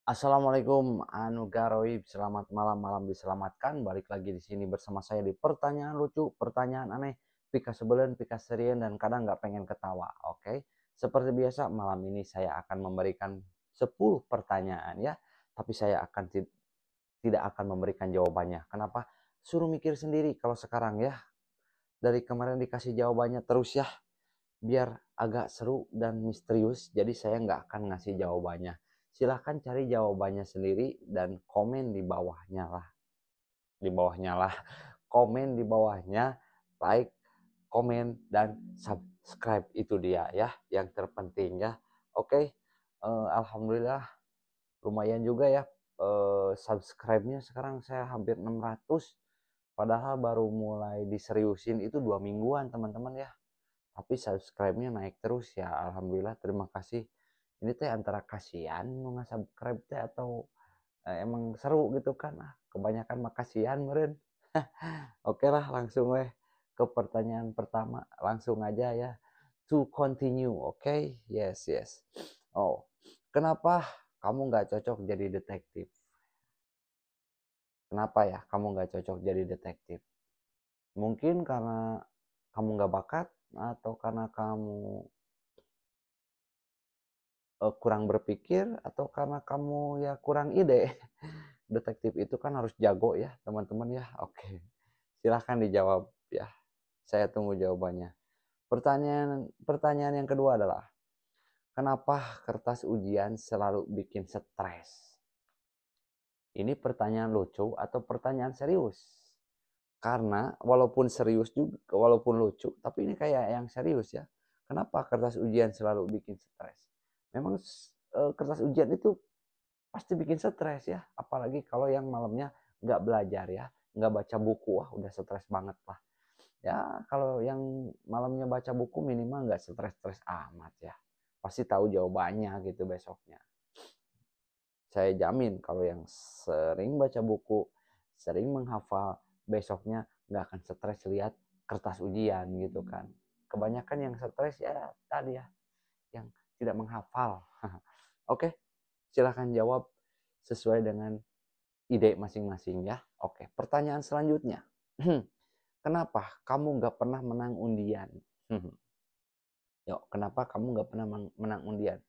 Assalamualaikum Anu Garoib, selamat malam, malam diselamatkan. Balik lagi di sini bersama saya di pertanyaan lucu, pertanyaan aneh, pika sebelen, pika serian, dan kadang nggak pengen ketawa. Oke, seperti biasa malam ini saya akan memberikan 10 pertanyaan ya, tapi saya akan tidak akan memberikan jawabannya. Kenapa? Suruh mikir sendiri kalau sekarang ya. Dari kemarin dikasih jawabannya terus ya, biar agak seru dan misterius, jadi saya nggak akan ngasih jawabannya. Silahkan cari jawabannya sendiri dan komen di bawahnya lah. Di bawahnya lah. Komen di bawahnya, like, komen, dan subscribe. Itu dia ya, yang terpenting ya. Oke, Alhamdulillah lumayan juga ya. Subscribe-nya sekarang saya hampir 600. Padahal baru mulai diseriusin itu 2 mingguan teman-teman ya. Tapi subscribe-nya naik terus ya, alhamdulillah, terima kasih. Ini teh antara kasihan nggak subscribe teh atau emang seru gitu kan, kebanyakan makasihan meren. Oke lah, langsung weh ke pertanyaan pertama, langsung aja ya, to continue. Oke, yes yes. Oh, kenapa kamu nggak cocok jadi detektif? Kenapa ya kamu nggak cocok jadi detektif? Mungkin karena kamu nggak bakat, atau karena kamu kurang berpikir, atau karena kamu ya kurang ide. Detektif itu kan harus jago ya teman-teman ya. Oke, silahkan dijawab ya, saya tunggu jawabannya. Pertanyaan yang kedua adalah, kenapa kertas ujian selalu bikin stres? Ini pertanyaan lucu atau pertanyaan serius? Karena walaupun serius juga, walaupun lucu, tapi ini kayak yang serius ya. Kenapa kertas ujian selalu bikin stres? Memang kertas ujian itu pasti bikin stres ya, apalagi kalau yang malamnya nggak belajar ya, nggak baca buku, wah udah stres banget lah ya. Kalau yang malamnya baca buku minimal nggak stres-stres amat ya, pasti tahu jawabannya gitu besoknya. Saya jamin kalau yang sering baca buku, sering menghafal, besoknya nggak akan stres lihat kertas ujian gitu kan. Kebanyakan yang stres ya tadi ya, yang tidak menghafal. Oke, silahkan jawab sesuai dengan ide masing-masing ya. Oke, pertanyaan selanjutnya. Kenapa kamu nggak pernah menang undian? Yuk, kenapa kamu nggak pernah menang undian?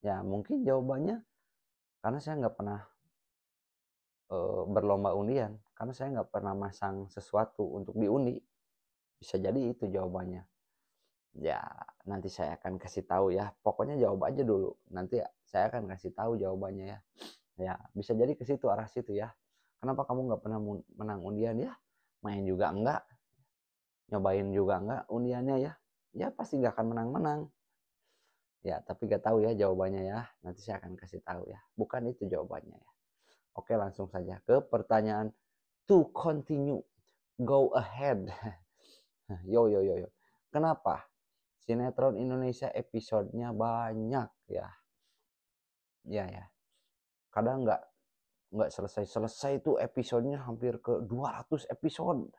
Ya, mungkin jawabannya karena saya nggak pernah berlomba undian. Karena saya nggak pernah masang sesuatu untuk diundi. Bisa jadi itu jawabannya. Ya, nanti saya akan kasih tahu ya. Pokoknya jawab aja dulu. Nanti saya akan kasih tahu jawabannya ya. Ya, bisa jadi ke situ, arah situ ya. Kenapa kamu nggak pernah menang undian ya? Main juga enggak, nyobain juga enggak undiannya ya. Ya pasti nggak akan menang-menang. Ya, tapi nggak tahu ya jawabannya ya. Nanti saya akan kasih tahu ya. Bukan itu jawabannya ya. Oke, langsung saja ke pertanyaan to continue. Go ahead. Yo yo yo yo. Kenapa sinetron Indonesia episodenya banyak ya? Ya ya. Kadang nggak selesai-selesai itu episodenya, hampir ke 200 episode.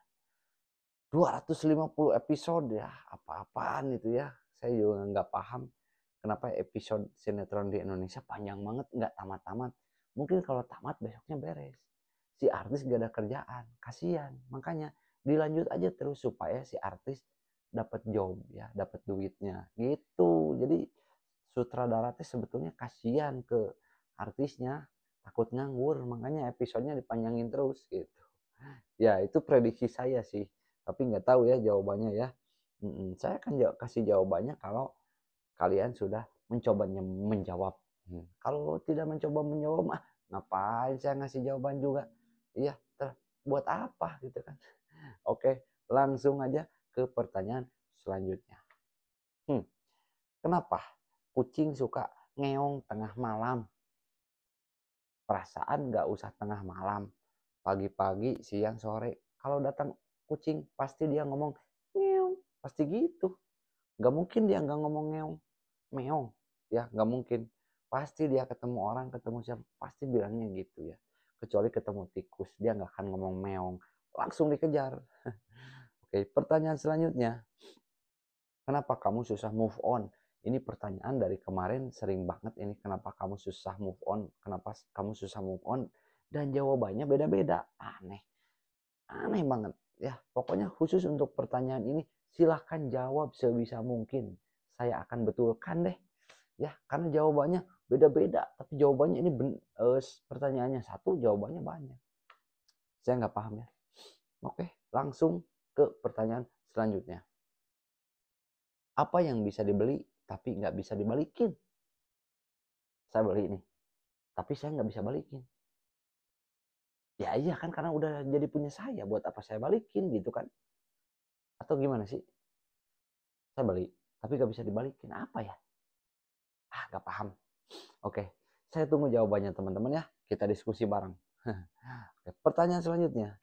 250 episode ya, apa-apaan itu ya. Saya juga nggak paham kenapa episode sinetron di Indonesia panjang banget, nggak tamat-tamat. Mungkin kalau tamat besoknya beres. Si artis gak ada kerjaan, kasihan. Makanya dilanjut aja terus supaya si artis dapat job ya, dapat duitnya gitu. Jadi sutradara teh sebetulnya kasihan ke artisnya, takut nganggur, makanya episodenya dipanjangin terus gitu. Ya itu prediksi saya sih, tapi nggak tahu ya jawabannya ya. Saya akan kasih jawabannya kalau kalian sudah mencoba menjawab. Kalau tidak mencoba menjawab mah ngapain saya ngasih jawaban juga. Iya, buat apa gitu kan. Oke, langsung aja ke pertanyaan selanjutnya. Kenapa kucing suka ngeong tengah malam? Perasaan nggak usah tengah malam, pagi-pagi, siang, sore. Kalau datang kucing pasti dia ngomong ngeong, pasti gitu. Nggak mungkin dia nggak ngomong ngeong, meong, ya nggak mungkin. Pasti dia ketemu orang, ketemu siapa, pasti bilangnya gitu ya. Kecuali ketemu tikus, dia nggak akan ngomong meong, langsung dikejar. Oke, pertanyaan selanjutnya. Kenapa kamu susah move on? Ini pertanyaan dari kemarin sering banget ini, kenapa kamu susah move on? Kenapa kamu susah move on? Dan jawabannya beda-beda. Aneh. Aneh banget ya. Pokoknya khusus untuk pertanyaan ini silahkan jawab sebisa mungkin. Saya akan betulkan deh. Ya, karena jawabannya beda-beda, tapi jawabannya ini pertanyaannya satu, jawabannya banyak. Saya nggak paham ya. Oke, langsung ke pertanyaan selanjutnya. Apa yang bisa dibeli tapi nggak bisa dibalikin? Saya beli ini, tapi saya nggak bisa balikin. Ya iya kan, karena udah jadi punya saya, buat apa saya balikin gitu kan? Atau gimana sih? Saya beli, tapi nggak bisa dibalikin. Apa ya? Nggak paham. Oke, saya tunggu jawabannya teman-teman ya. Kita diskusi bareng. Oke, pertanyaan selanjutnya.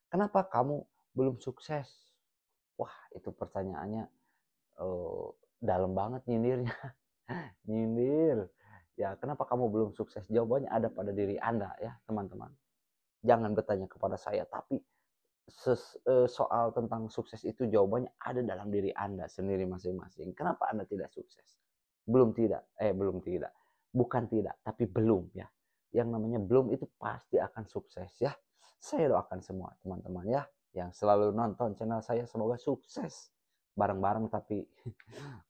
Kenapa kamu belum sukses? Wah, itu pertanyaannya dalam banget nyindirnya. Nyindir. Ya, kenapa kamu belum sukses? Jawabannya ada pada diri Anda ya, teman-teman. Jangan bertanya kepada saya, tapi soal tentang sukses itu jawabannya ada dalam diri Anda sendiri masing-masing. Kenapa Anda tidak sukses? Belum tidak. Bukan tidak, tapi belum ya. Yang namanya belum itu pasti akan sukses ya. Saya doakan semua teman-teman ya yang selalu nonton channel saya, semoga sukses bareng-bareng. Tapi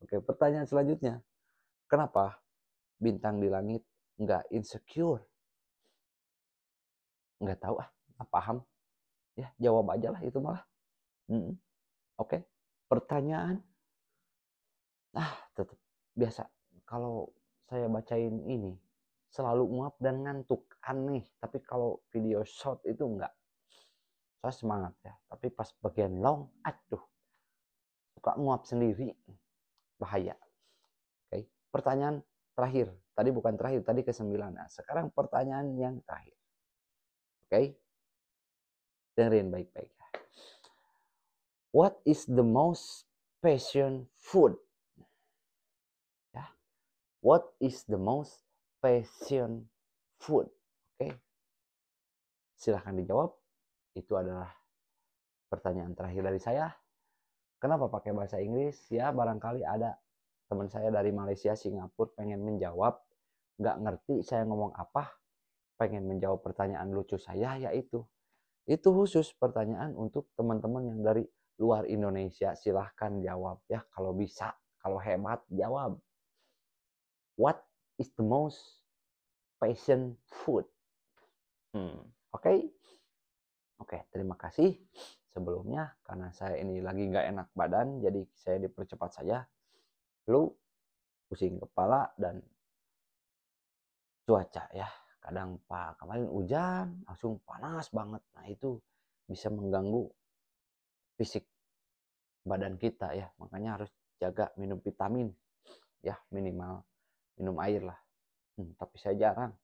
oke, pertanyaan selanjutnya. Kenapa bintang di langit nggak insecure? Nggak tahu nggak paham. Ya, jawab aja lah itu malah. Oke. Pertanyaan. Tetap biasa. Kalau saya bacain ini selalu nguap dan ngantuk, aneh. Tapi kalau video short itu enggak. Saya semangat ya. Tapi pas bagian long, aduh, suka nguap sendiri. Bahaya. Oke. Pertanyaan terakhir. Tadi bukan terakhir, tadi ke-9. Nah, sekarang pertanyaan yang terakhir. Oke. Dengerin baik-baik. What is the most passion food? Ya. What is the most passion food? Oke. Silahkan dijawab. Itu adalah pertanyaan terakhir dari saya. Kenapa pakai bahasa Inggris? Ya, barangkali ada teman saya dari Malaysia, Singapura pengen menjawab, nggak ngerti saya ngomong apa, pengen menjawab pertanyaan lucu saya, yaitu itu khusus pertanyaan untuk teman-teman yang dari luar Indonesia. Silahkan jawab ya, kalau bisa, kalau hebat jawab. What is the most passion food? Oke. Terima kasih sebelumnya, karena saya ini lagi nggak enak badan, jadi saya dipercepat saja. Flu, pusing kepala, dan cuaca ya. Kadang kemarin hujan, langsung panas banget. Nah itu bisa mengganggu fisik badan kita ya. Makanya harus jaga minum vitamin ya, minimal minum air lah. Tapi saya jarang.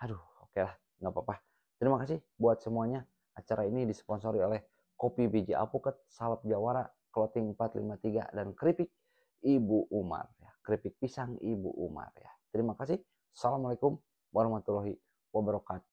Aduh, oke lah, nggak apa-apa. Terima kasih buat semuanya. Acara ini disponsori oleh Kopi Biji Alpukat, Salap Jawara, Clothing 453, dan Keripik Ibu Umar ya. Keripik pisang Ibu Umar ya. Terima kasih. Assalamualaikum warahmatullahi wabarakatuh.